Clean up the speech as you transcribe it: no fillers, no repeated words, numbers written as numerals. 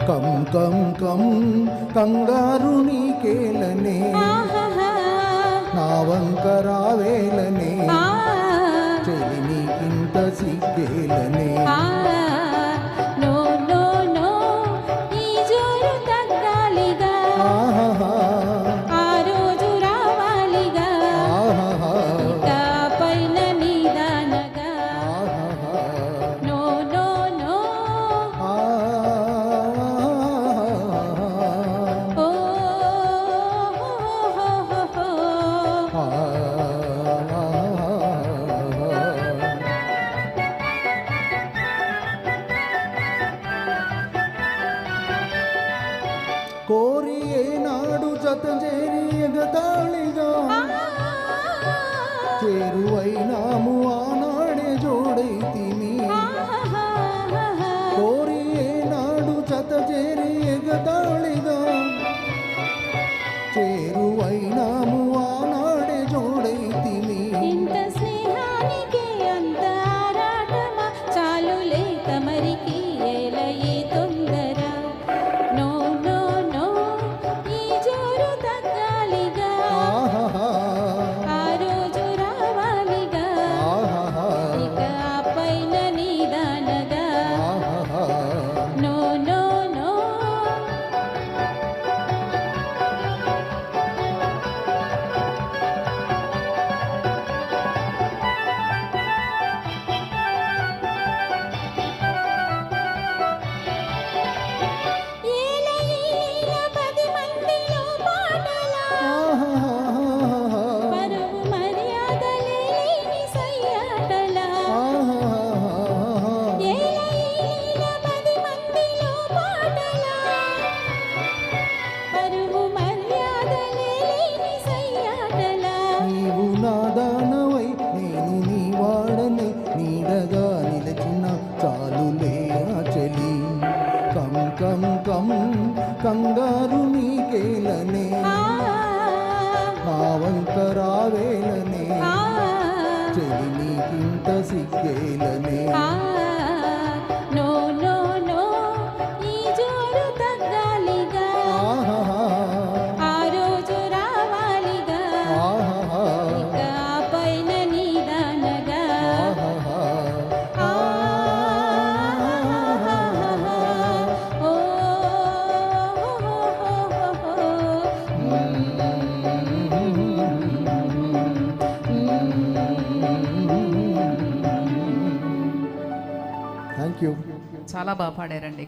కం కం కం కంగారు నీకేలనే నా వంక రావేలనే చెలి నీకింత సిగ్గేలనే కోరి ఏనాడు జత చేరి ఎగతాళిగా చేరువైనాము ఆనాడే జోడైతిని కోరి ఏనాడు జత చేరి ఎగతాళిగా చేరువైనాము ఆనాడే జోడైతిని ఇంత స్నేహానికి అంత ఆరాటమా చాలులే తమరికి ఏలయి తొందర నో నో నో ఈ జోరు తగ్గాలిగా ఆ రోజు రావాలిగా ఇక ఆ పైన నీదానగా నో నో నో నాదానవై నేను నీ వాడనే నీడగా నిలచిన చాలులే చలి కం కం కం కంగారు నీకేలనే నా వంక రావేలనే చెలి నీకింత సిగ్గేలనే నో నో నో ఈ జోరు తగ్గాలిగా ఆ రోజు రావాలిగా ఇక ఆ పైన నీదానగా ఓ థ్యాంక్ యూ. చాలా బాగా పాడారండి.